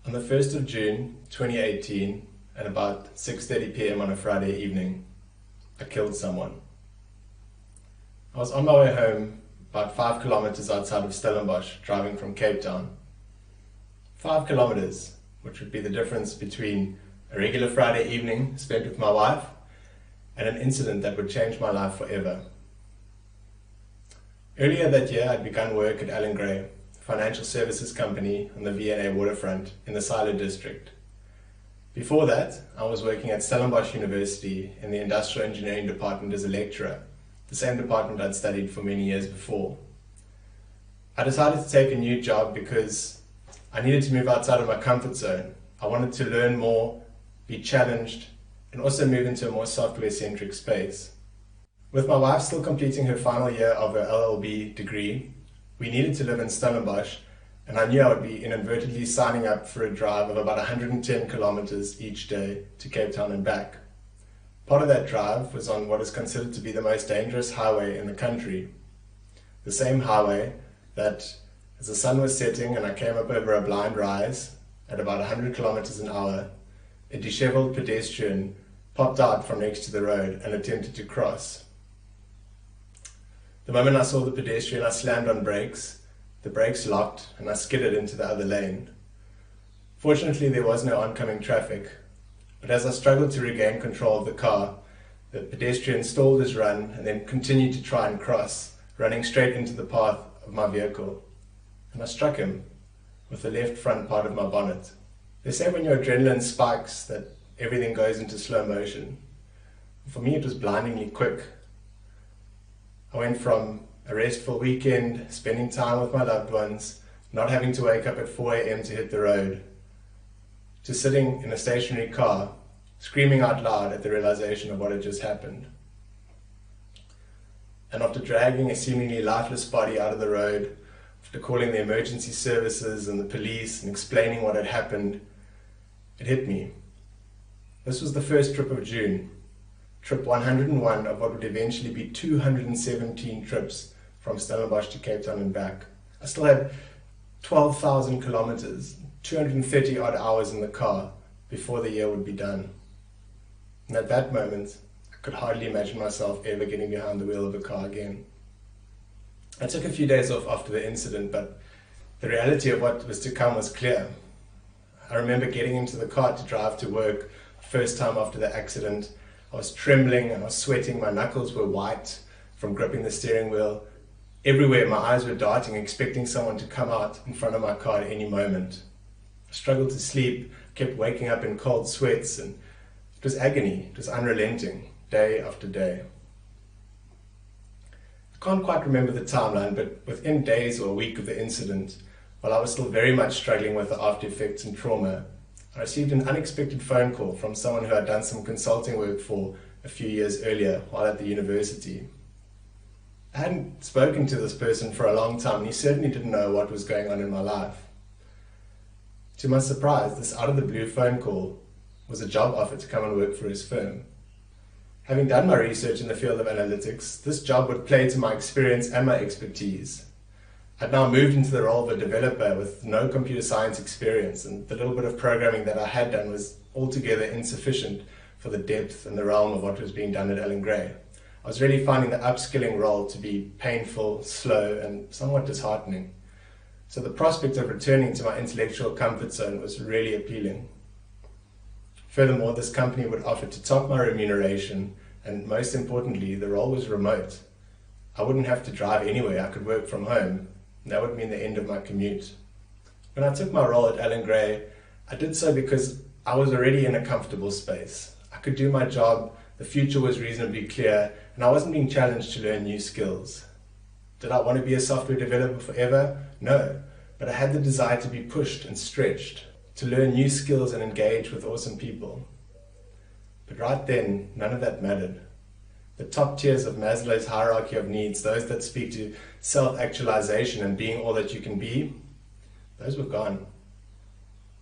On the 1st of June 2018, at about 6:30 p.m. on a Friday evening, I killed someone. I was on my way home about 5 kilometers outside of Stellenbosch, driving from Cape Town. 5 kilometers, which would be the difference between a regular Friday evening spent with my wife and an incident that would change my life forever. Earlier that year, I'd begun work at Allan Gray, a financial services company on the V&A waterfront in the Silo district. Before that, I was working at Stellenbosch University in the industrial engineering department as a lecturer, the same department I'd studied for many years before. I decided to take a new job because I needed to move outside of my comfort zone. I wanted to learn more, be challenged, and also move into a more software-centric space. With my wife still completing her final year of her LLB degree, we needed to live in Stellenbosch, and I knew I would be inadvertently signing up for a drive of about 110 kilometers each day to Cape Town and back. Part of that drive was on what is considered to be the most dangerous highway in the country. The same highway that, as the sun was setting and I came up over a blind rise at about 100 kilometers an hour, a disheveled pedestrian popped out from next to the road and attempted to cross. The moment I saw the pedestrian, I slammed on brakes. The brakes locked and I skidded into the other lane. Fortunately, there was no oncoming traffic, but as I struggled to regain control of the car, the pedestrian stalled his run and then continued to try and cross, running straight into the path of my vehicle. And I struck him with the left front part of my bonnet. They say when your adrenaline spikes that everything goes into slow motion. For me, it was blindingly quick. I went from a restful weekend, spending time with my loved ones, not having to wake up at 4 a.m. to hit the road, to sitting in a stationary car, screaming out loud at the realization of what had just happened. And after dragging a seemingly lifeless body out of the road, after calling the emergency services and the police and explaining what had happened, it hit me. This was the first trip of June, trip 101 of what would eventually be 217 trips from Stellenbosch to Cape Town and back. I still had 12,000 kilometers, 230 odd hours in the car before the year would be done. And at that moment, I could hardly imagine myself ever getting behind the wheel of a car again. I took a few days off after the incident, but the reality of what was to come was clear. I remember getting into the car to drive to work, first time after the accident. I was trembling and I was sweating, my knuckles were white from gripping the steering wheel. Everywhere my eyes were darting, expecting someone to come out in front of my car at any moment. I struggled to sleep, kept waking up in cold sweats, and it was agony, it was unrelenting, day after day. I can't quite remember the timeline, but within days or a week of the incident, while I was still very much struggling with the after effects and trauma, I received an unexpected phone call from someone who I'd done some consulting work for a few years earlier while at the university. I hadn't spoken to this person for a long time, and he certainly didn't know what was going on in my life. To my surprise, this out-of-the-blue phone call was a job offer to come and work for his firm. Having done my research in the field of analytics, this job would play to my experience and my expertise. I'd now moved into the role of a developer with no computer science experience, and the little bit of programming that I had done was altogether insufficient for the depth and the realm of what was being done at Allan Gray. I was really finding the upskilling role to be painful, slow, and somewhat disheartening. So the prospect of returning to my intellectual comfort zone was really appealing. Furthermore, this company would offer to top my remuneration, and most importantly, the role was remote. I wouldn't have to drive anywhere, I could work from home. That would mean the end of my commute. When I took my role at Allan Gray, I did so because I was already in a comfortable space. I could do my job, the future was reasonably clear, and I wasn't being challenged to learn new skills. Did I want to be a software developer forever? No, but I had the desire to be pushed and stretched, to learn new skills and engage with awesome people. But right then, none of that mattered. The top tiers of Maslow's hierarchy of needs, those that speak to self-actualization and being all that you can be, those were gone.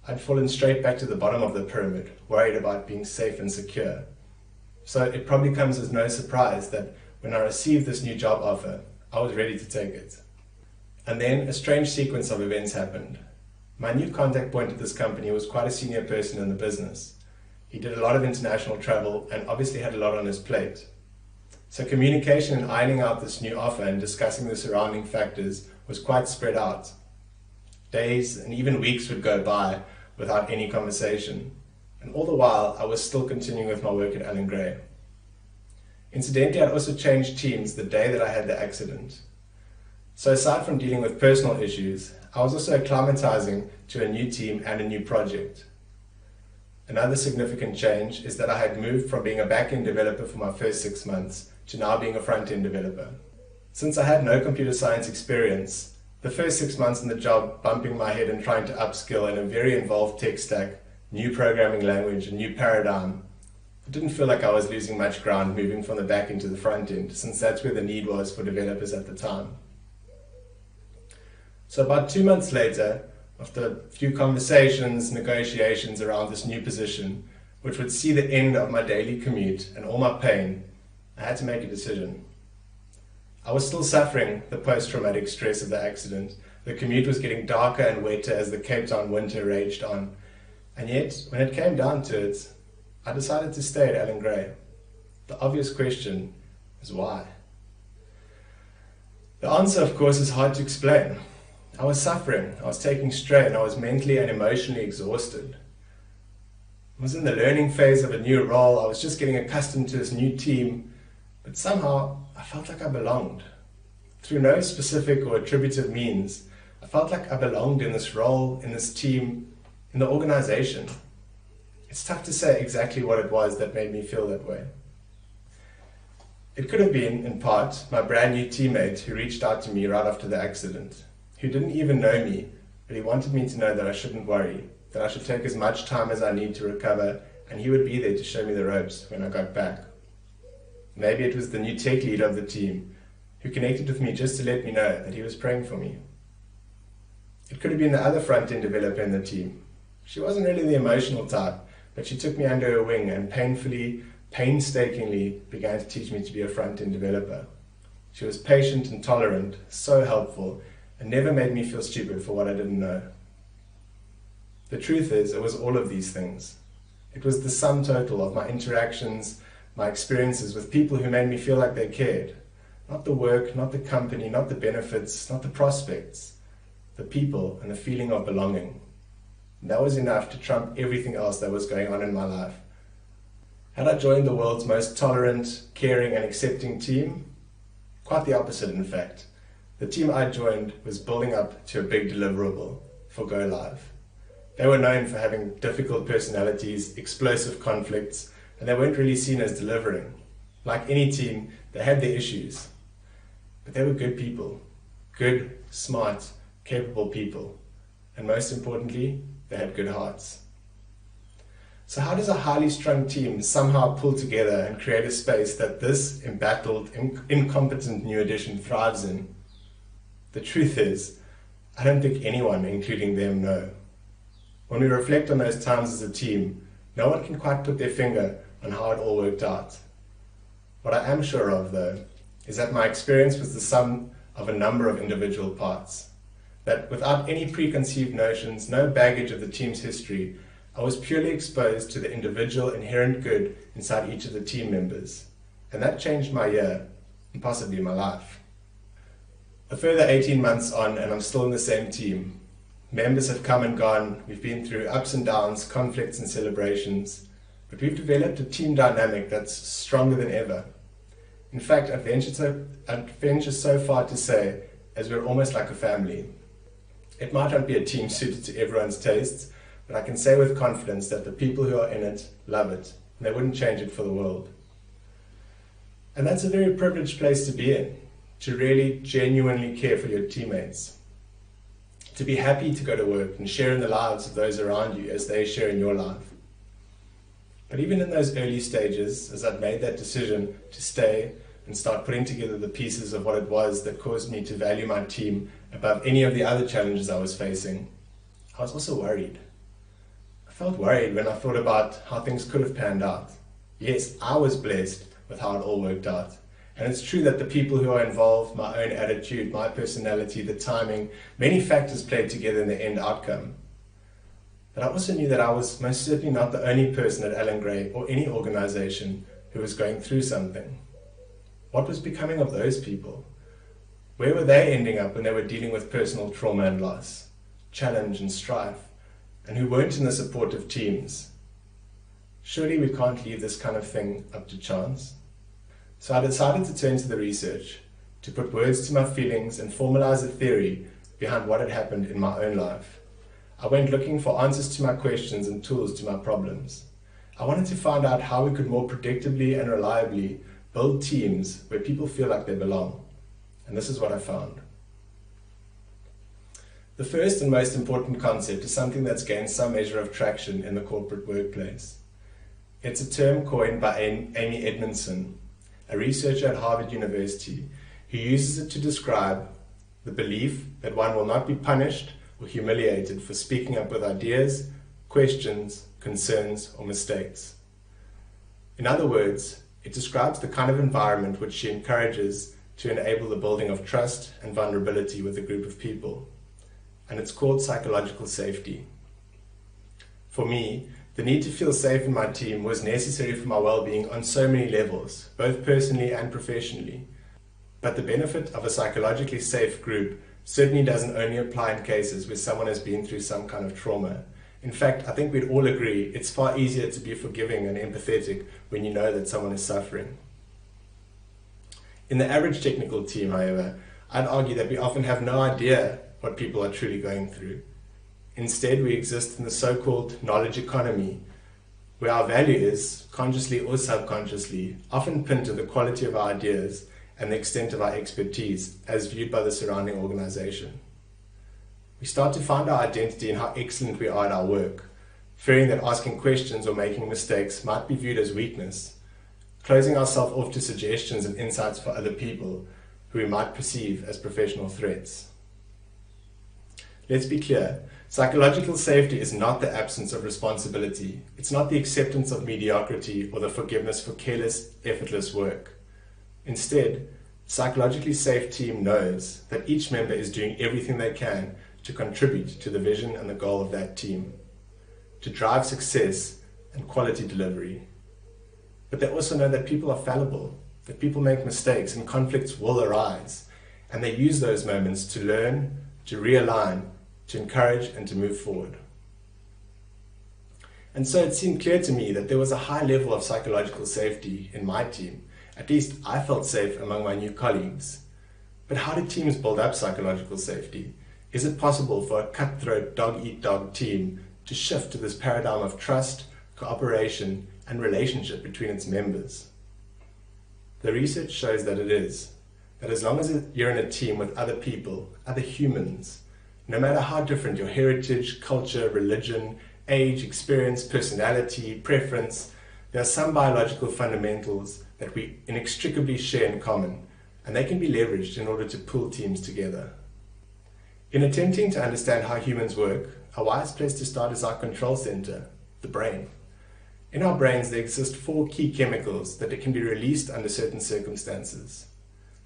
I'd fallen straight back to the bottom of the pyramid, worried about being safe and secure. So it probably comes as no surprise that when I received this new job offer, I was ready to take it. And then a strange sequence of events happened. My new contact point at this company was quite a senior person in the business. He did a lot of international travel and obviously had a lot on his plate. So communication and ironing out this new offer and discussing the surrounding factors was quite spread out. Days and even weeks would go by without any conversation, and all the while I was still continuing with my work at Allen Gray. Incidentally, I'd also changed teams the day that I had the accident. So aside from dealing with personal issues, I was also acclimatizing to a new team and a new project. Another significant change is that I had moved from being a back-end developer for my first 6 months to now being a front-end developer. Since I had no computer science experience, the first 6 months in the job bumping my head and trying to upskill in a very involved tech stack, new programming language, a new paradigm, it didn't feel like I was losing much ground moving from the back end to the front end, since that's where the need was for developers at the time. So about 2 months later, after a few conversations, negotiations around this new position, which would see the end of my daily commute and all my pain, I had to make a decision. I was still suffering the post-traumatic stress of the accident. The commute was getting darker and wetter as the Cape Town winter raged on. And yet, when it came down to it, I decided to stay at Allen Gray. The obvious question is why? The answer, of course, is hard to explain. I was suffering, I was taking strain, I was mentally and emotionally exhausted. I was in the learning phase of a new role, I was just getting accustomed to this new team, but somehow I felt like I belonged. Through no specific or attributive means, I felt like I belonged in this role, in this team, in the organization. It's tough to say exactly what it was that made me feel that way. It could have been, in part, my brand new teammate who reached out to me right after the accident, who didn't even know me, but he wanted me to know that I shouldn't worry, that I should take as much time as I need to recover, and he would be there to show me the ropes when I got back. Maybe it was the new tech lead of the team, who connected with me just to let me know that he was praying for me. It could have been the other front-end developer in the team. She wasn't really the emotional type, but she took me under her wing and painstakingly began to teach me to be a front-end developer. She was patient and tolerant, so helpful, and never made me feel stupid for what I didn't know. The truth is, it was all of these things. It was the sum total of my interactions, my experiences with people who made me feel like they cared. Not the work, not the company, not the benefits, not the prospects. The people and the feeling of belonging. And that was enough to trump everything else that was going on in my life. Had I joined the world's most tolerant, caring and accepting team? Quite the opposite, in fact. The team I joined was building up to a big deliverable for Go Live. They were known for having difficult personalities, explosive conflicts, and they weren't really seen as delivering. Like any team, they had their issues. But they were good people. Good, smart, capable people. And most importantly, they had good hearts. So how does a highly strung team somehow pull together and create a space that this embattled, incompetent new addition thrives in? The truth is, I don't think anyone, including them, know. When we reflect on those times as a team, no one can quite put their finger on how it all worked out. What I am sure of, though, is that my experience was the sum of a number of individual parts. That without any preconceived notions, no baggage of the team's history, I was purely exposed to the individual inherent good inside each of the team members. And that changed my year, and possibly my life. A further 18 months on, and I'm still in the same team. Members have come and gone, we've been through ups and downs, conflicts and celebrations, but we've developed a team dynamic that's stronger than ever. In fact, I'd venture so far to say, as we're almost like a family. It might not be a team suited to everyone's tastes, but I can say with confidence that the people who are in it love it, and they wouldn't change it for the world. And that's a very privileged place to be in, to really genuinely care for your teammates, to be happy to go to work and share in the lives of those around you as they share in your life. But even in those early stages, as I'd made that decision to stay and start putting together the pieces of what it was that caused me to value my team above any of the other challenges I was facing, I was also worried. I felt worried when I thought about how things could have panned out. Yes, I was blessed with how it all worked out. And it's true that the people who are involved, my own attitude, my personality, the timing, many factors played together in the end outcome. but I also knew that I was most certainly not the only person at Allen Gray or any organization who was going through something. What was becoming of those people? Where were they ending up when they were dealing with personal trauma and loss, challenge and strife, and who weren't in the supportive teams? Surely we can't leave this kind of thing up to chance. So I decided to turn to the research, to put words to my feelings and formalize a theory behind what had happened in my own life. I went looking for answers to my questions and tools to my problems. I wanted to find out how we could more predictably and reliably build teams where people feel like they belong. And this is what I found. The first and most important concept is something that's gained some measure of traction in the corporate workplace. It's a term coined by Amy Edmondson, a researcher at Harvard University, who uses it to describe the belief that one will not be punished or humiliated for speaking up with ideas, questions, concerns, or mistakes. In other words, it describes the kind of environment which she encourages to enable the building of trust and vulnerability with a group of people. And it's called psychological safety. For me, the need to feel safe in my team was necessary for my well-being on so many levels, both personally and professionally. But the benefit of a psychologically safe group certainly doesn't only apply in cases where someone has been through some kind of trauma. In fact, I think we'd all agree it's far easier to be forgiving and empathetic when you know that someone is suffering. In the average technical team, however, I'd argue that we often have no idea what people are truly going through. Instead, we exist in the so-called knowledge economy, where our value is, consciously or subconsciously, often pinned to the quality of our ideas and the extent of our expertise as viewed by the surrounding organization. We start to find our identity in how excellent we are at our work, fearing that asking questions or making mistakes might be viewed as weakness, closing ourselves off to suggestions and insights for other people who we might perceive as professional threats. Let's be clear, psychological safety is not the absence of responsibility. It's not the acceptance of mediocrity or the forgiveness for careless, effortless work. Instead, a psychologically safe team knows that each member is doing everything they can to contribute to the vision and the goal of that team, to drive success and quality delivery. But they also know that people are fallible, that people make mistakes and conflicts will arise, and they use those moments to learn, to realign, to encourage and to move forward. And so it seemed clear to me that there was a high level of psychological safety in my team. At least I felt safe among my new colleagues. But how do teams build up psychological safety? Is it possible for a cutthroat dog-eat-dog team to shift to this paradigm of trust, cooperation, and relationship between its members? The research shows that it is. That as long as you're in a team with other people, other humans, no matter how different your heritage, culture, religion, age, experience, personality, preference, there are some biological fundamentals that we inextricably share in common, and they can be leveraged in order to pull teams together. In attempting to understand how humans work, a wise place to start is our control center, the brain. In our brains, there exist 4 key chemicals that can be released under certain circumstances,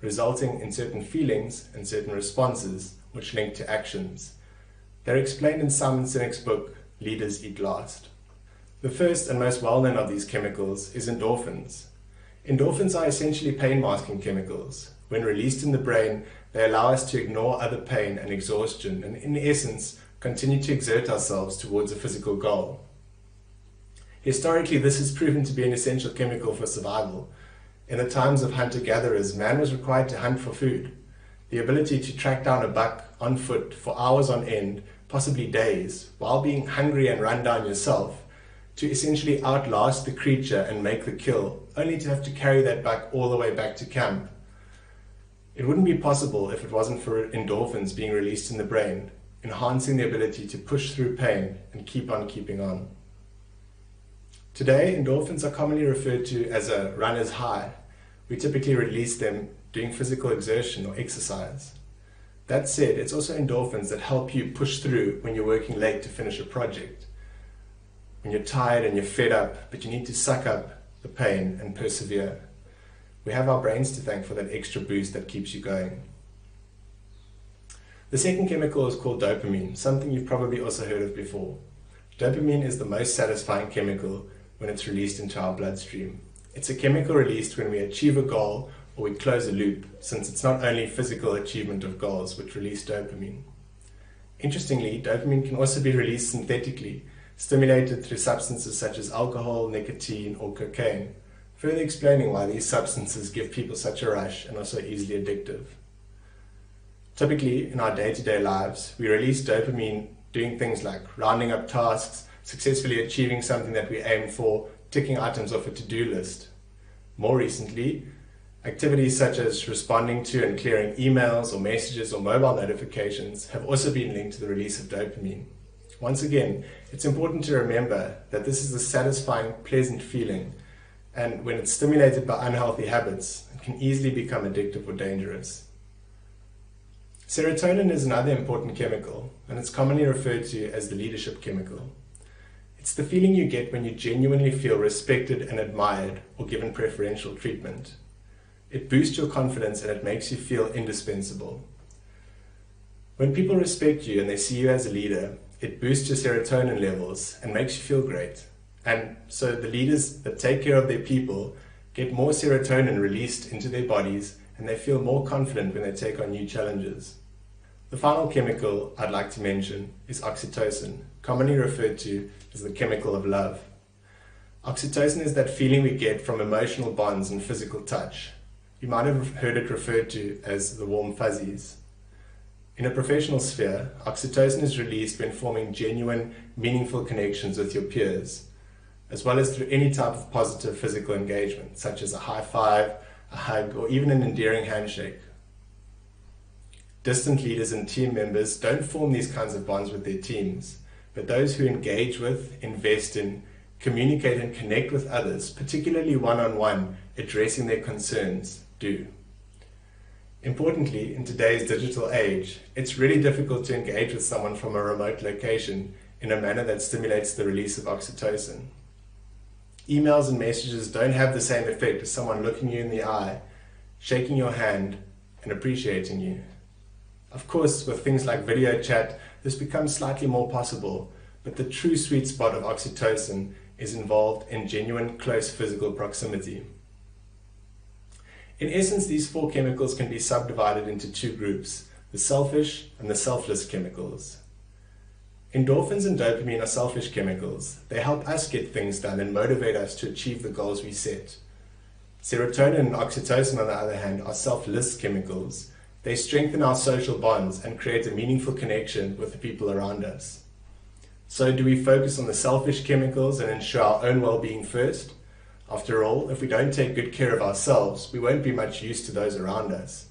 resulting in certain feelings and certain responses which link to actions. They're explained in Simon Sinek's book, Leaders Eat Last. The first and most well-known of these chemicals is endorphins. Endorphins are essentially pain-masking chemicals. When released in the brain, they allow us to ignore other pain and exhaustion and, in essence, continue to exert ourselves towards a physical goal. Historically, this has proven to be an essential chemical for survival. In the times of hunter-gatherers, man was required to hunt for food. The ability to track down a buck on foot for hours on end, possibly days, while being hungry and run down yourself, to essentially outlast the creature and make the kill, only to have to carry that buck all the way back to camp. It wouldn't be possible if it wasn't for endorphins being released in the brain, enhancing the ability to push through pain and keep on keeping on. Today, endorphins are commonly referred to as a runner's high. We typically release them doing physical exertion or exercise. That said, it's also endorphins that help you push through when you're working late to finish a project. When you're tired and you're fed up, but you need to suck up the pain and persevere. We have our brains to thank for that extra boost that keeps you going. The second chemical is called dopamine, something you've probably also heard of before. Dopamine is the most satisfying chemical when it's released into our bloodstream. It's a chemical released when we achieve a goal or we close a loop, since it's not only physical achievement of goals which release dopamine. Interestingly, dopamine can also be released synthetically, stimulated through substances such as alcohol, nicotine, or cocaine, further explaining why these substances give people such a rush and are so easily addictive. Typically, in our day-to-day lives, we release dopamine doing things like rounding up tasks, successfully achieving something that we aim for, ticking items off a to-do list. More recently, activities such as responding to and clearing emails or messages or mobile notifications have also been linked to the release of dopamine. Once again, it's important to remember that this is a satisfying, pleasant feeling, and when it's stimulated by unhealthy habits, it can easily become addictive or dangerous. Serotonin is another important chemical, and it's commonly referred to as the leadership chemical. It's the feeling you get when you genuinely feel respected and admired or given preferential treatment. It boosts your confidence and it makes you feel indispensable. When people respect you and they see you as a leader, it boosts your serotonin levels and makes you feel great. And so the leaders that take care of their people get more serotonin released into their bodies and they feel more confident when they take on new challenges. The final chemical I'd like to mention is oxytocin, commonly referred to as the chemical of love. Oxytocin is that feeling we get from emotional bonds and physical touch. You might have heard it referred to as the warm fuzzies. In a professional sphere, oxytocin is released when forming genuine, meaningful connections with your peers, as well as through any type of positive physical engagement, such as a high five, a hug, or even an endearing handshake. Distant leaders and team members don't form these kinds of bonds with their teams, but those who engage with, invest in, communicate and connect with others, particularly one-on-one, addressing their concerns, do. Importantly, in today's digital age, it's really difficult to engage with someone from a remote location in a manner that stimulates the release of oxytocin. Emails and messages don't have the same effect as someone looking you in the eye, shaking your hand, and appreciating you. Of course, with things like video chat, this becomes slightly more possible, but the true sweet spot of oxytocin is involved in genuine, close physical proximity. In essence, these four chemicals can be subdivided into two groups, the selfish and the selfless chemicals. Endorphins and dopamine are selfish chemicals. They help us get things done and motivate us to achieve the goals we set. Serotonin and oxytocin, on the other hand, are selfless chemicals. They strengthen our social bonds and create a meaningful connection with the people around us. So do we focus on the selfish chemicals and ensure our own well-being first? After all, if we don't take good care of ourselves, we won't be much use to those around us.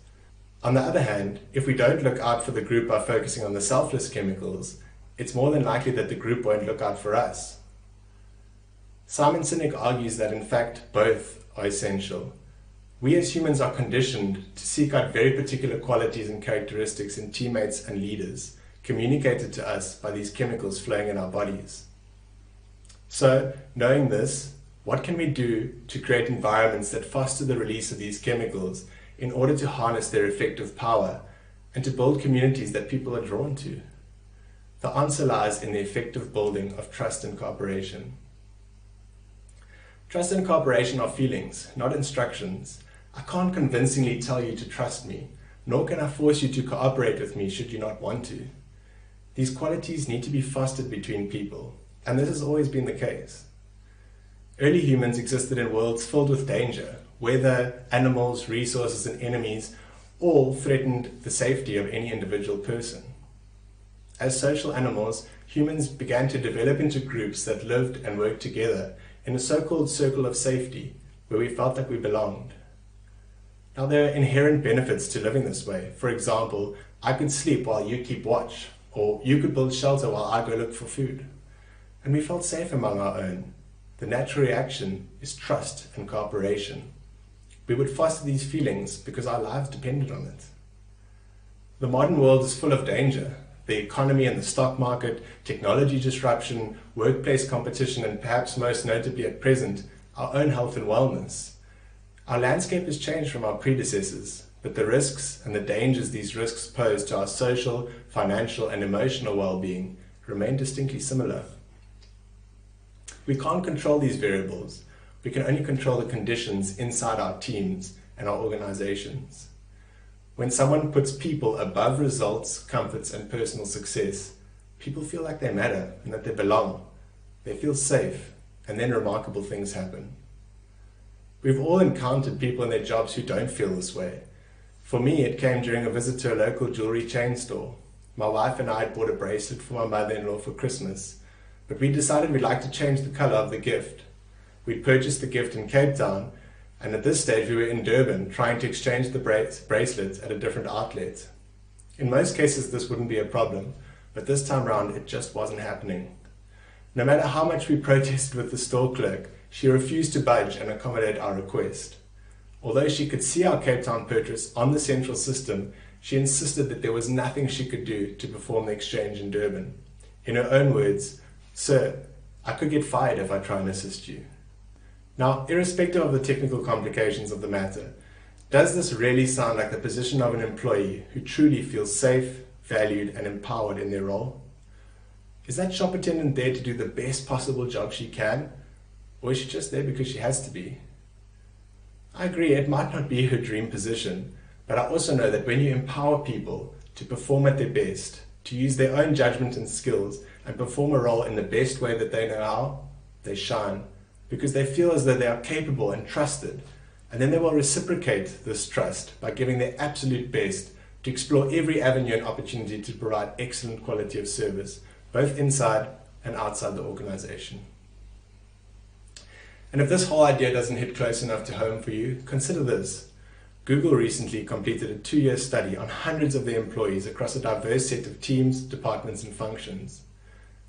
On the other hand, if we don't look out for the group by focusing on the selfless chemicals, it's more than likely that the group won't look out for us. Simon Sinek argues that in fact, both are essential. We as humans are conditioned to seek out very particular qualities and characteristics in teammates and leaders, communicated to us by these chemicals flowing in our bodies. So, knowing this, what can we do to create environments that foster the release of these chemicals in order to harness their effective power and to build communities that people are drawn to? The answer lies in the effective building of trust and cooperation. Trust and cooperation are feelings, not instructions. I can't convincingly tell you to trust me, nor can I force you to cooperate with me should you not want to. These qualities need to be fostered between people, and this has always been the case. Early humans existed in worlds filled with danger. Weather, animals, resources, and enemies all threatened the safety of any individual person. As social animals, humans began to develop into groups that lived and worked together in a so-called circle of safety, where we felt like we belonged. Now, there are inherent benefits to living this way. For example, I could sleep while you keep watch, or you could build shelter while I go look for food. And we felt safe among our own. The natural reaction is trust and cooperation. We would foster these feelings because our lives depended on it. The modern world is full of danger. The economy and the stock market, technology disruption, workplace competition, and perhaps most notably at present, our own health and wellness. Our landscape has changed from our predecessors, but the risks and the dangers these risks pose to our social, financial, and emotional well-being remain distinctly similar. We can't control these variables. We can only control the conditions inside our teams and our organizations. When someone puts people above results, comforts, and personal success, people feel like they matter and that they belong. They feel safe, and then remarkable things happen. We've all encountered people in their jobs who don't feel this way. For me, it came during a visit to a local jewelry chain store. My wife and I had bought a bracelet for my mother-in-law for Christmas, but we decided we'd like to change the color of the gift. We'd purchased the gift in Cape Town, and at this stage we were in Durban trying to exchange the bracelets at a different outlet. In most cases this wouldn't be a problem, but this time round it just wasn't happening. No matter how much we protested with the store clerk, she refused to budge and accommodate our request. Although she could see our Cape Town purchase on the central system, she insisted that there was nothing she could do to perform the exchange in Durban. In her own words, "Sir, I could get fired if I try and assist you." Now, irrespective of the technical complications of the matter, does this really sound like the position of an employee who truly feels safe, valued, and empowered in their role? Is that shop attendant there to do the best possible job she can, or is she just there because she has to be? I agree, it might not be her dream position, but I also know that when you empower people to perform at their best, to use their own judgment and skills, and perform a role in the best way that they know how, they shine, because they feel as though they are capable and trusted, and then they will reciprocate this trust by giving their absolute best to explore every avenue and opportunity to provide excellent quality of service, both inside and outside the organization. And if this whole idea doesn't hit close enough to home for you, consider this. Google recently completed a 2-year study on hundreds of their employees across a diverse set of teams, departments, and functions.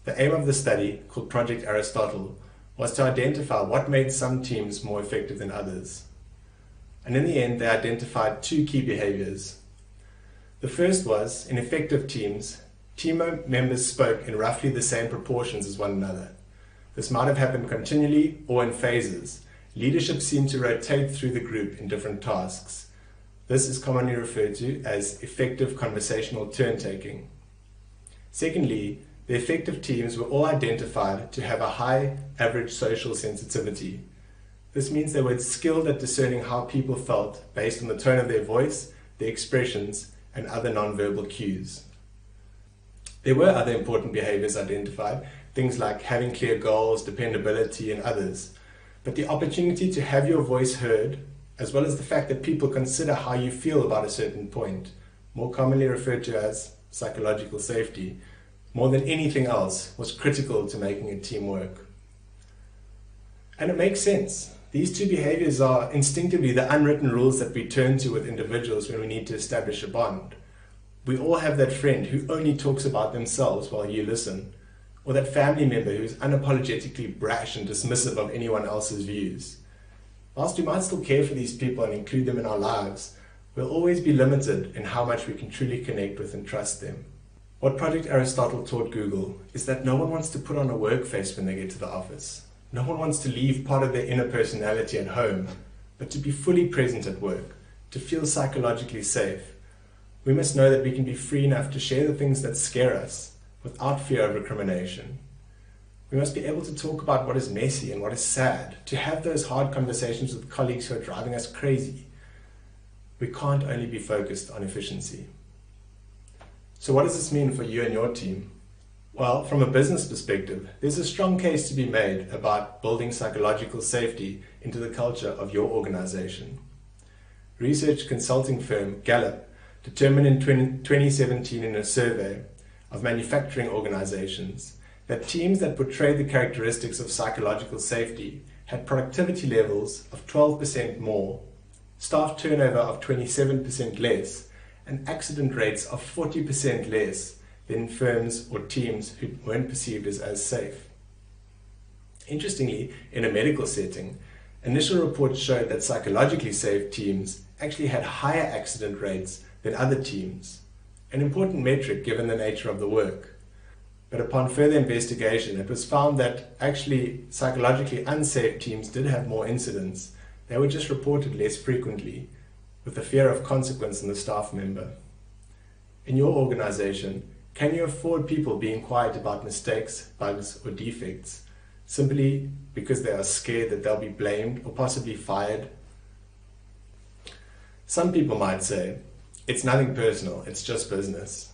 The aim of the study, called Project Aristotle, was to identify what made some teams more effective than others. And in the end, they identified 2 key behaviors. The first was, in effective teams, team members spoke in roughly the same proportions as one another. This might have happened continually or in phases. Leadership seemed to rotate through the group in different tasks. This is commonly referred to as effective conversational turn-taking. Secondly, the effective teams were all identified to have a high average social sensitivity. This means they were skilled at discerning how people felt based on the tone of their voice, their expressions, and other non-verbal cues. There were other important behaviors identified, things like having clear goals, dependability, and others. But the opportunity to have your voice heard, as well as the fact that people consider how you feel about a certain point, more commonly referred to as psychological safety, more than anything else, was critical to making a team work. And it makes sense. These 2 behaviors are instinctively the unwritten rules that we turn to with individuals when we need to establish a bond. We all have that friend who only talks about themselves while you listen, or that family member who is unapologetically brash and dismissive of anyone else's views. Whilst we might still care for these people and include them in our lives, we'll always be limited in how much we can truly connect with and trust them. What Project Aristotle taught Google is that no one wants to put on a work face when they get to the office. No one wants to leave part of their inner personality at home, but to be fully present at work, to feel psychologically safe. We must know that we can be free enough to share the things that scare us without fear of recrimination. We must be able to talk about what is messy and what is sad, to have those hard conversations with colleagues who are driving us crazy. We can't only be focused on efficiency. So what does this mean for you and your team? Well, from a business perspective, there's a strong case to be made about building psychological safety into the culture of your organization. Research consulting firm Gallup determined in 2017 in a survey of manufacturing organizations that teams that portrayed the characteristics of psychological safety had productivity levels of 12% more, staff turnover of 27% less, and accident rates of 40% less than firms or teams who weren't perceived as safe. Interestingly, in a medical setting, initial reports showed that psychologically safe teams actually had higher accident rates than other teams, an important metric given the nature of the work. But upon further investigation, it was found that actually psychologically unsafe teams did have more incidents. They were just reported less frequently, with the fear of consequence in the staff member. In your organization, can you afford people being quiet about mistakes, bugs, or defects? simply because they are scared that they'll be blamed or possibly fired? Some people might say, it's nothing personal, it's just business.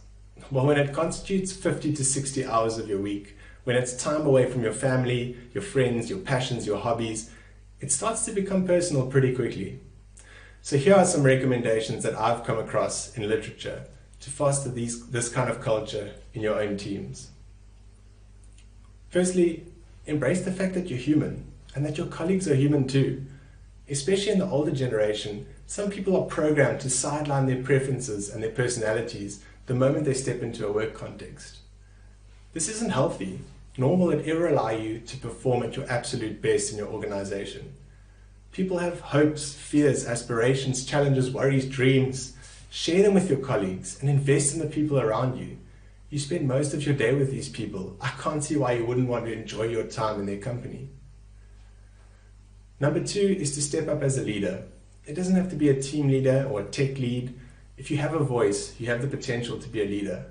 Well, when it constitutes 50 to 60 hours of your week, when it's time away from your family, your friends, your passions, your hobbies, it starts to become personal pretty quickly. So here are some recommendations that I've come across in literature to foster this kind of culture in your own teams. Firstly, embrace the fact that you're human and that your colleagues are human too. Especially in the older generation, some people are programmed to sideline their preferences and their personalities the moment they step into a work context. This isn't healthy, nor will it ever allow you to perform at your absolute best in your organization. People have hopes, fears, aspirations, challenges, worries, dreams. Share them with your colleagues and invest in the people around you. You spend most of your day with these people. I can't see why you wouldn't want to enjoy your time in their company. Number 2 is to step up as a leader. It doesn't have to be a team leader or a tech lead. If you have a voice, you have the potential to be a leader.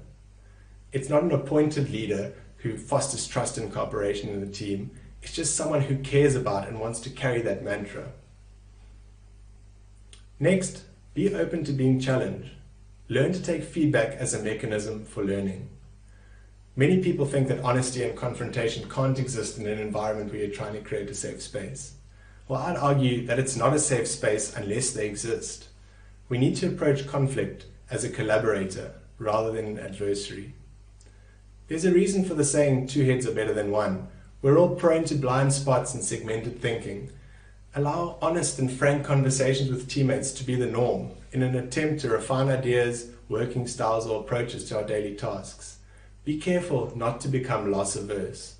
It's not an appointed leader who fosters trust and cooperation in the team. It's just someone who cares about and wants to carry that mantra. Next, be open to being challenged. Learn to take feedback as a mechanism for learning. Many people think that honesty and confrontation can't exist in an environment where you're trying to create a safe space. Well, I'd argue that it's not a safe space unless they exist. We need to approach conflict as a collaborator rather than an adversary. There's a reason for the saying, 2 heads are better than one. We're all prone to blind spots and segmented thinking. Allow honest and frank conversations with teammates to be the norm in an attempt to refine ideas, working styles, or approaches to our daily tasks. Be careful not to become loss averse.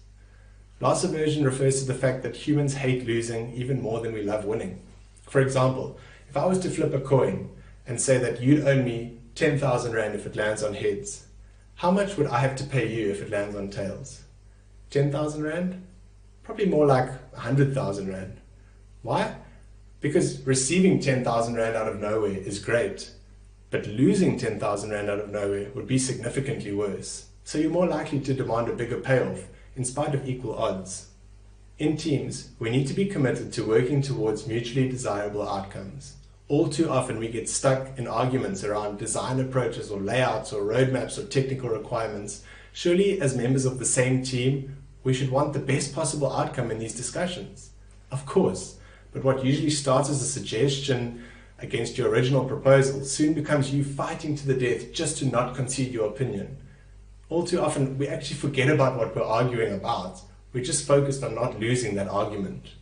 Loss aversion refers to the fact that humans hate losing even more than we love winning. For example, if I was to flip a coin and say that you'd owe me 10,000 Rand if it lands on heads, how much would I have to pay you if it lands on tails? 10,000 Rand? Probably more like 100,000 Rand. Why? Because receiving 10,000 Rand out of nowhere is great, but losing 10,000 Rand out of nowhere would be significantly worse. So you're more likely to demand a bigger payoff in spite of equal odds. In teams, we need to be committed to working towards mutually desirable outcomes. All too often we get stuck in arguments around design approaches or layouts or roadmaps or technical requirements. Surely, as members of the same team, we should want the best possible outcome in these discussions. Of course, but what usually starts as a suggestion against your original proposal soon becomes you fighting to the death just to not concede your opinion. All too often, we actually forget about what we're arguing about. We're just focused on not losing that argument.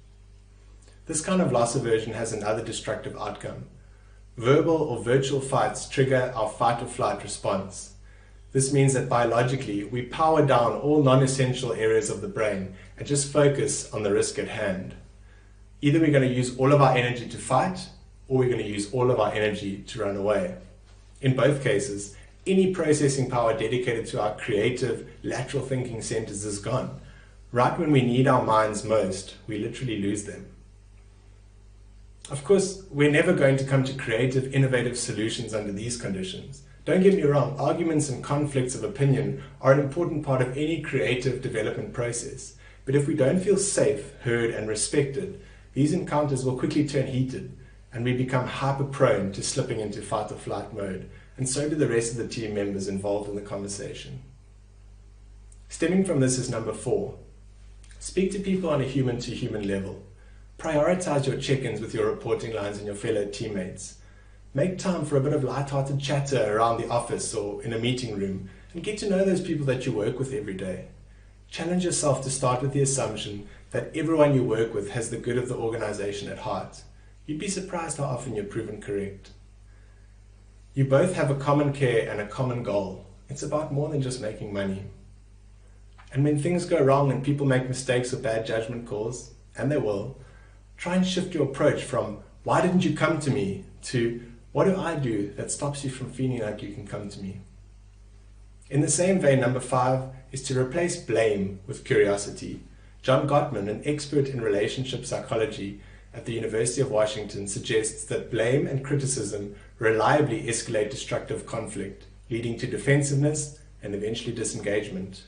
This kind of loss aversion has another destructive outcome. Verbal or virtual fights trigger our fight or flight response. This means that biologically, we power down all non-essential areas of the brain and just focus on the risk at hand. Either we're going to use all of our energy to fight, or we're going to use all of our energy to run away. In both cases, any processing power dedicated to our creative, lateral thinking centers is gone. Right when we need our minds most, we literally lose them. Of course, we're never going to come to creative, innovative solutions under these conditions. Don't get me wrong, arguments and conflicts of opinion are an important part of any creative development process. But if we don't feel safe, heard, and respected, these encounters will quickly turn heated, and we become hyper-prone to slipping into fight or flight mode, and so do the rest of the team members involved in the conversation. Stemming from this is number 4. Speak to people on a human-to-human level. Prioritize your check-ins with your reporting lines and your fellow teammates. Make time for a bit of light-hearted chatter around the office or in a meeting room, and get to know those people that you work with every day. Challenge yourself to start with the assumption that everyone you work with has the good of the organization at heart. You'd be surprised how often you're proven correct. You both have a common care and a common goal. It's about more than just making money. And when things go wrong and people make mistakes or bad judgment calls, and they will, try and shift your approach from, why didn't you come to me, to, what do I do that stops you from feeling like you can come to me? In the same vein, number 5 is to replace blame with curiosity. John Gottman, an expert in relationship psychology at the University of Washington, suggests that blame and criticism reliably escalate destructive conflict, leading to defensiveness and eventually disengagement.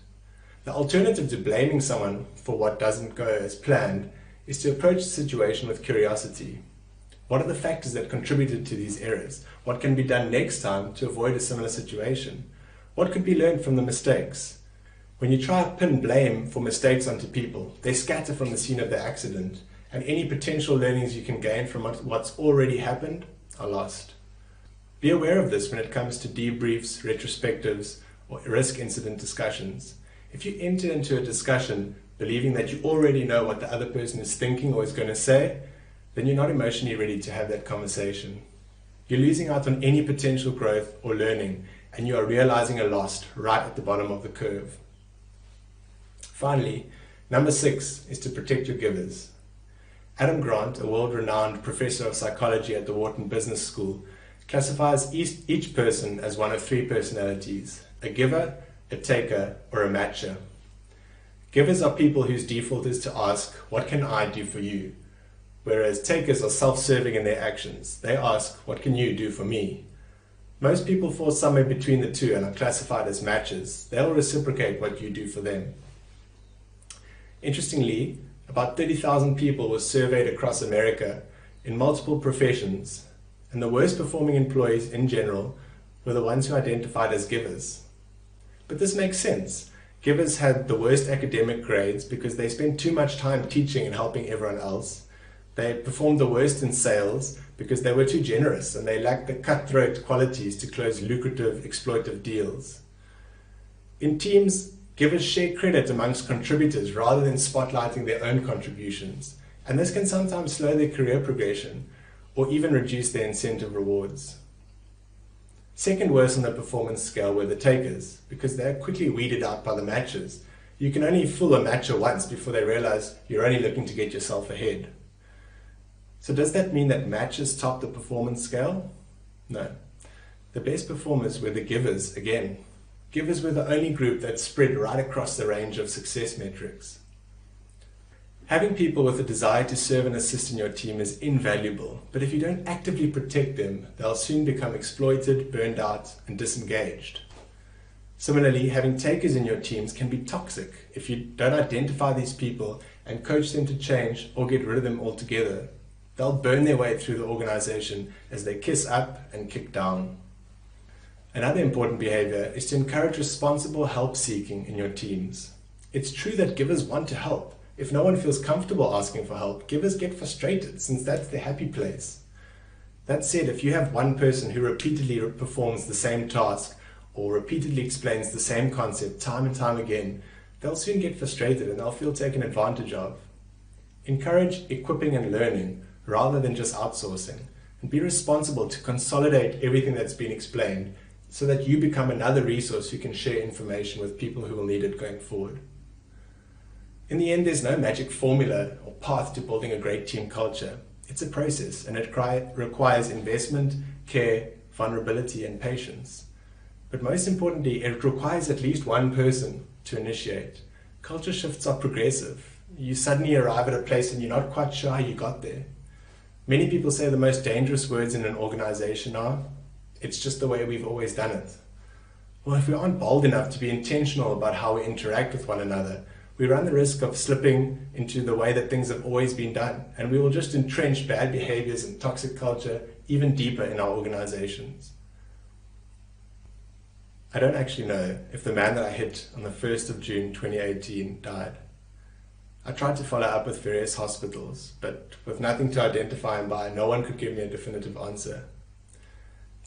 The alternative to blaming someone for what doesn't go as planned is to approach the situation with curiosity. What are the factors that contributed to these errors? What can be done next time to avoid a similar situation? What could be learned from the mistakes? When you try to pin blame for mistakes onto people, they scatter from the scene of the accident, and any potential learnings you can gain from what's already happened are lost. Be aware of this when it comes to debriefs, retrospectives, or risk incident discussions. If you enter into a discussion believing that you already know what the other person is thinking or is going to say, then you're not emotionally ready to have that conversation. You're losing out on any potential growth or learning, and you are realizing a loss right at the bottom of the curve. Finally, number 6 is to protect your givers. Adam Grant, a world-renowned professor of psychology at the Wharton Business School, classifies each person as one of 3 personalities: a giver, a taker, or a matcher. Givers are people whose default is to ask, "What can I do for you?" Whereas takers are self-serving in their actions. They ask, "What can you do for me?" Most people fall somewhere between the two and are classified as matchers. They'll reciprocate what you do for them. Interestingly, about 30,000 people were surveyed across America in multiple professions, and the worst performing employees in general were the ones who identified as givers. But this makes sense. Givers had the worst academic grades because they spent too much time teaching and helping everyone else. They performed the worst in sales because they were too generous and they lacked the cutthroat qualities to close lucrative, exploitive deals. In teams, givers share credit amongst contributors rather than spotlighting their own contributions, and this can sometimes slow their career progression or even reduce their incentive rewards. Second worst on the performance scale were the takers, because they're quickly weeded out by the matchers. You can only fool a matcher once before they realize you're only looking to get yourself ahead. So does that mean that matchers top the performance scale? No. The best performers were the givers again. Givers were the only group that spread right across the range of success metrics. Having people with a desire to serve and assist in your team is invaluable, but if you don't actively protect them, they'll soon become exploited, burned out, and disengaged. Similarly, having takers in your teams can be toxic if you don't identify these people and coach them to change or get rid of them altogether. They'll burn their way through the organization as they kiss up and kick down. Another important behavior is to encourage responsible help seeking in your teams. It's true that givers want to help. If no one feels comfortable asking for help, givers get frustrated since that's their happy place. That said, if you have one person who repeatedly performs the same task or repeatedly explains the same concept time and time again, they'll soon get frustrated and they'll feel taken advantage of. Encourage equipping and learning rather than just outsourcing, and be responsible to consolidate everything that's been explained so that you become another resource who can share information with people who will need it going forward. In the end, there's no magic formula or path to building a great team culture. It's a process, and it requires investment, care, vulnerability, and patience. But most importantly, it requires at least one person to initiate. Culture shifts are progressive. You suddenly arrive at a place and you're not quite sure how you got there. Many people say the most dangerous words in an organization are, "It's just the way we've always done it." Well, if we aren't bold enough to be intentional about how we interact with one another, we run the risk of slipping into the way that things have always been done, and we will just entrench bad behaviors and toxic culture even deeper in our organizations. I don't actually know if the man that I hit on the 1st of June 2018 died. I tried to follow up with various hospitals, but with nothing to identify him by, no one could give me a definitive answer.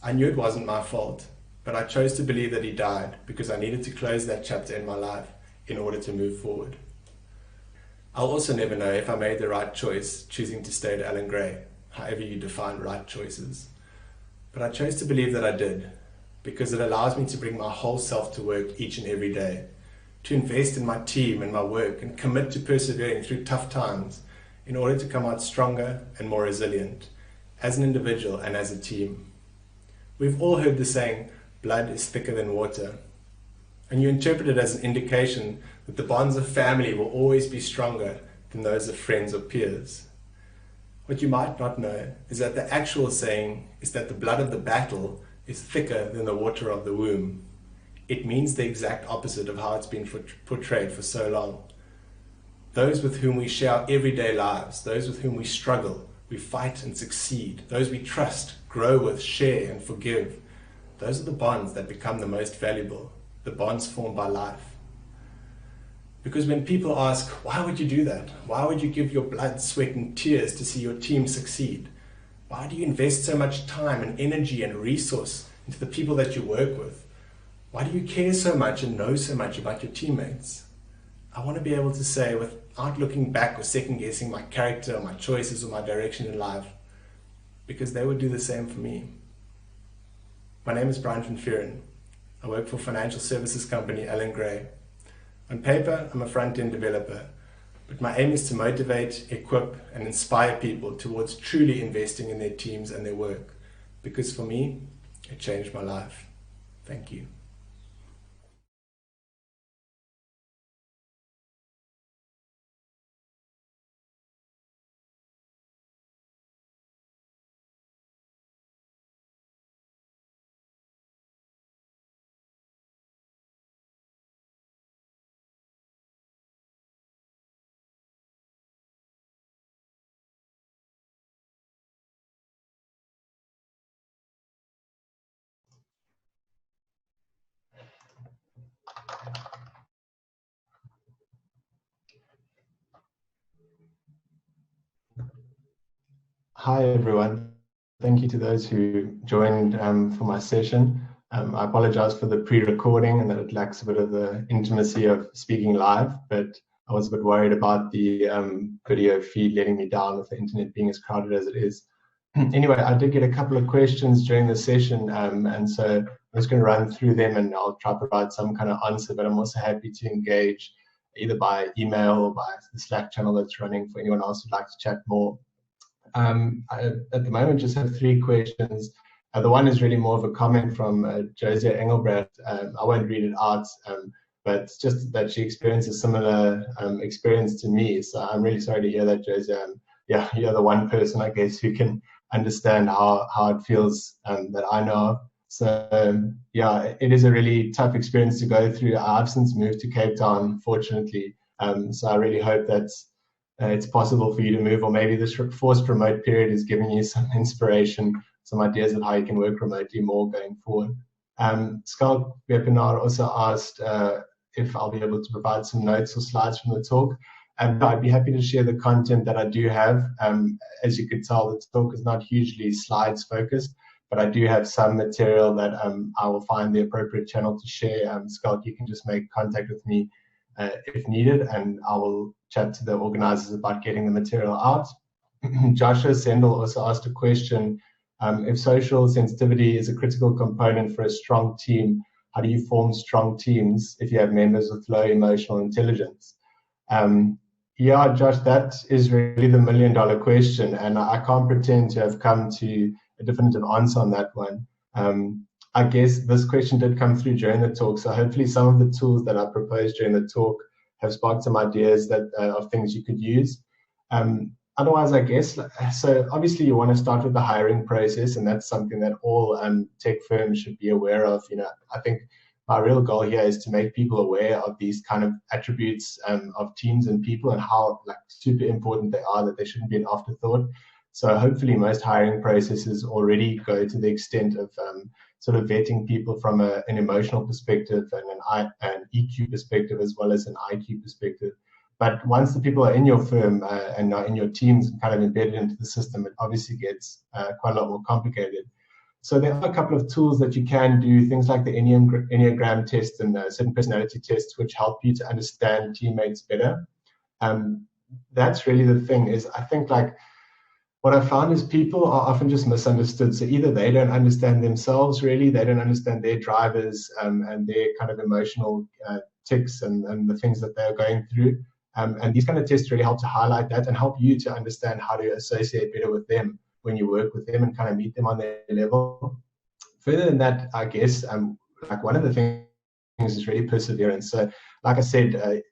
I knew it wasn't my fault, but I chose to believe that he died because I needed to close that chapter in my life in order to move forward. I'll also never know if I made the right choice choosing to stay at Allen Gray, however you define right choices. But I chose to believe that I did, because it allows me to bring my whole self to work each and every day, to invest in my team and my work and commit to persevering through tough times in order to come out stronger and more resilient, as an individual and as a team. We've all heard the saying, "Blood is thicker than water," and you interpret it as an indication that the bonds of family will always be stronger than those of friends or peers. What you might not know is that the actual saying is that the blood of the battle is thicker than the water of the womb. it means the exact opposite of how it's been portrayed for so long. Those with whom we share our everyday lives, those with whom we struggle, we fight and succeed, those we trust, grow with, share and forgive, those are the bonds that become the most valuable, the bonds formed by life. Because when people ask, why would you do that? Why would you give your blood, sweat and tears to see your team succeed? Why do you invest so much time and energy and resource into the people that you work with? Why do you care so much and know so much about your teammates? I want to be able to say, without looking back or second guessing my character or my choices or my direction in life, because they would do the same for me. My name is Brian van Vuuren. I work for financial services company Allen Gray. On paper, I'm a front-end developer, but my aim is to motivate, equip, and inspire people towards truly investing in their teams and their work, because for me, it changed my life. Thank you. Hi everyone. Thank you to those who joined for my session. I apologize for the pre-recording and that it lacks a bit of the intimacy of speaking live, but I was a bit worried about the video feed letting me down with the internet being as crowded as it is. Anyway, I did get a couple of questions during the session, and so I'm just going to run through them and I'll try to provide some kind of answer, but I'm also happy to engage either by email or by the Slack channel that's running for anyone else who'd like to chat more. I, at the moment, just have three questions. The one is really more of a comment from Josie Engelbrecht. I won't read it out, but it's just that she experienced a similar experience to me. So I'm really sorry to hear that, Josie. Yeah, you're the one person, I guess, who can understand how it feels that I know. So yeah, it is a really tough experience to go through. I've since moved to Cape Town, fortunately. So I really hope that it's possible for you to move, or maybe this forced remote period is giving you some inspiration, some ideas of how you can work remotely more going forward. Skalk Webinar also asked if I'll be able to provide some notes or slides from the talk. I'd be happy to share the content that I do have. As you could tell, the talk is not hugely slides focused, but I do have some material that I will find the appropriate channel to share. Skalk, you can just make contact with me if needed, and I will chat to the organizers about getting the material out. Joshua Sendel also asked a question, if social sensitivity is a critical component for a strong team, how do you form strong teams if you have members with low emotional intelligence? Yeah, Josh, that is really the million-dollar question, and I can't pretend to have come to a definitive answer on that one. I guess this question did come through during the talk, so hopefully some of the tools that I proposed during the talk have sparked some ideas that of things you could use. Otherwise, I guess, so obviously you want to start with the hiring process, and that's something that all tech firms should be aware of. You know, I think my real goal here is to make people aware of these kind of attributes of teams and people and how super important they are, that they shouldn't be an afterthought. So hopefully most hiring processes already go to the extent of sort of vetting people from an emotional perspective and an EQ perspective as well as an IQ perspective. But once the people are in your firm and are in your teams and kind of embedded into the system, it obviously gets quite a lot more complicated. So there are a couple of tools that you can do, things like the Enneagram test and certain personality tests, which help you to understand teammates better. That's really the thing, is I think what I found is people are often just misunderstood. So either they don't understand themselves really, they don't understand their drivers and their kind of emotional tics and the things that they're going through. And these kind of tests really help to highlight that and help you to understand how to associate better with them when you work with them and kind of meet them on their level. Further than that, I guess, one of the things is really perseverance. So like I said,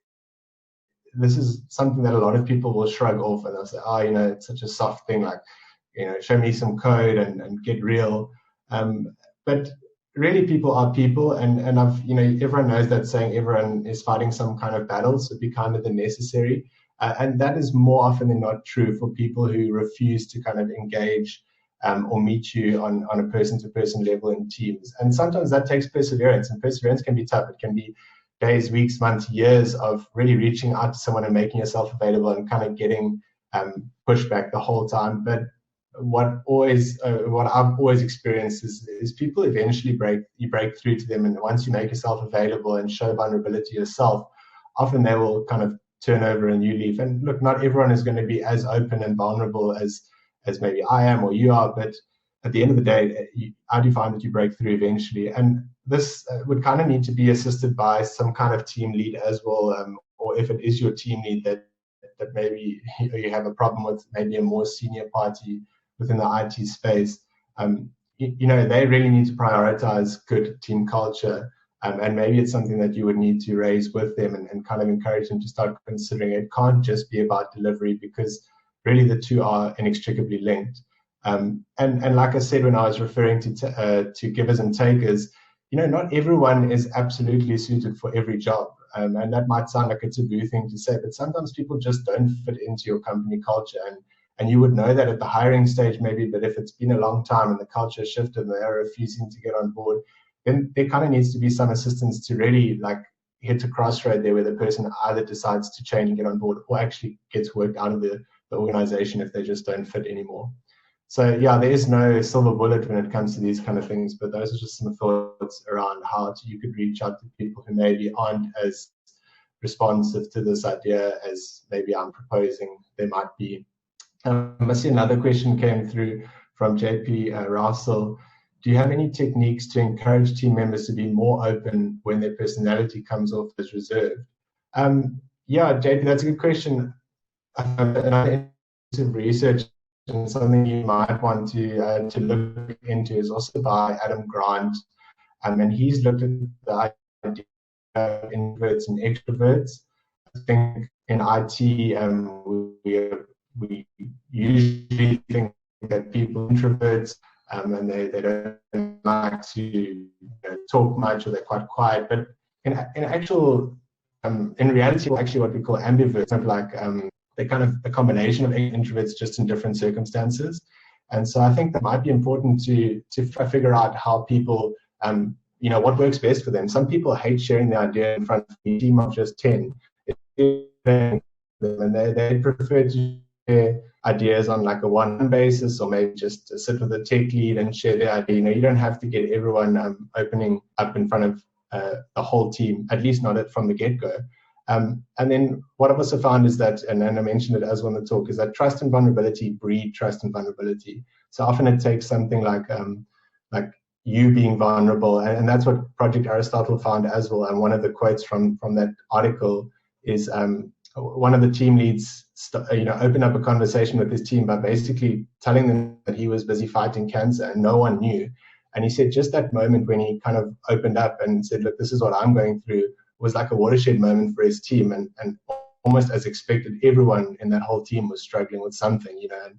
this is something that a lot of people will shrug off and they'll say, oh, you know, it's such a soft thing, show me some code and get real. But really people are people, and I've, everyone knows that saying, everyone is fighting some kind of battle, so be kind of the necessary. And that is more often than not true for people who refuse to kind of engage or meet you on a person-to-person level in teams. And sometimes that takes perseverance, and perseverance can be tough. It can be days, weeks, months, years of really reaching out to someone and making yourself available and kind of getting pushback the whole time. But what I've always experienced is people eventually break through to them, and once you make yourself available and show vulnerability yourself, often they will kind of turn over a new leaf. And look, not everyone is going to be as open and vulnerable as maybe I am or you are, but at the end of the day, I do find that you break through eventually. And this would kind of need to be assisted by some kind of team lead as well, or if it is your team lead that maybe you have a problem with, maybe a more senior party within the IT space, they really need to prioritize good team culture. And maybe it's something that you would need to raise with them and kind of encourage them to start considering. It can't just be about delivery, because really the two are inextricably linked. And like I said, when I was referring to givers and takers, not everyone is absolutely suited for every job. And that might sound like a taboo thing to say, but sometimes people just don't fit into your company culture. And you would know that at the hiring stage maybe, but if it's been a long time and the culture has shifted and they're refusing to get on board, then there kind of needs to be some assistance to really hit a crossroad there where the person either decides to change and get on board, or actually gets worked out of the organization if they just don't fit anymore. So yeah, there is no silver bullet when it comes to these kind of things, but those are just some thoughts around how you could reach out to people who maybe aren't as responsive to this idea as maybe I'm proposing they might be. I see another question came through from JP Russell. Do you have any techniques to encourage team members to be more open when their personality comes off as reserved? Yeah, JP, that's a good question. And I did some research, and something you might want to look into is also by Adam Grant. And he's looked at the idea of introverts and extroverts. I think in IT, we usually think that people are introverts, and they don't like to talk much, or they're quite quiet. But in reality, actually what we call ambiverts, they're kind of a combination of introverts just in different circumstances. And so I think that might be important to figure out how people, what works best for them. Some people hate sharing their idea in front of a team of just 10. And they prefer to share ideas on a one basis, or maybe just sit with the tech lead and share their idea. You don't have to get everyone opening up in front of the whole team, at least not from the get-go. And then what I've also found is that, and I mentioned it as well in the talk, is that trust and vulnerability breed trust and vulnerability. So often it takes something like you being vulnerable, and that's what Project Aristotle found as well. And one of the quotes from that article is one of the team leads opened up a conversation with his team by basically telling them that he was busy fighting cancer and no one knew. And he said just that moment when he kind of opened up and said, look, this is what I'm going through, was like a watershed moment for his team. And almost as expected, everyone in that whole team was struggling with something, and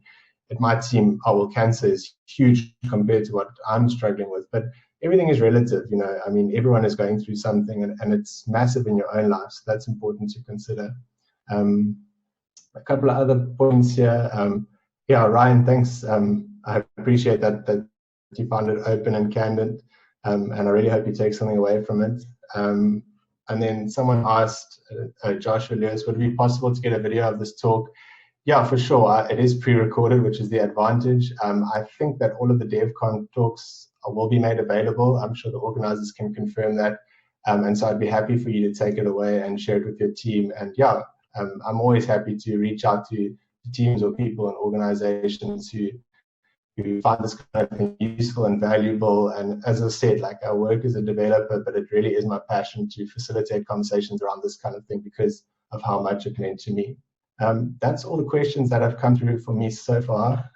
it might seem, oh, well, cancer is huge compared to what I'm struggling with, but everything is relative, I mean, everyone is going through something, and it's massive in your own life, so that's important to consider. A couple of other points here. Yeah, Ryan, thanks. I appreciate that you found it open and candid, and I really hope you take something away from it. And then someone asked, Joshua Lewis, would it be possible to get a video of this talk? Yeah, for sure. It is pre-recorded, which is the advantage. I think that all of the DevConf talks will be made available. I'm sure the organizers can confirm that. And so I'd be happy for you to take it away and share it with your team. And yeah, I'm always happy to reach out to teams or people and organizations who find this kind of thing useful and valuable. And as I said, I work as a developer, but it really is my passion to facilitate conversations around this kind of thing because of how much it meant to me. That's all the questions that have come through for me so far.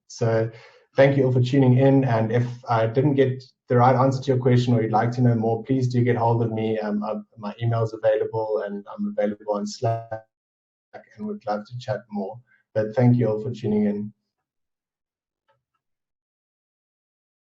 So thank you all for tuning in. And if I didn't get the right answer to your question, or you'd like to know more, please do get hold of me. My email is available, and I'm available on Slack, and would love to chat more. But thank you all for tuning in.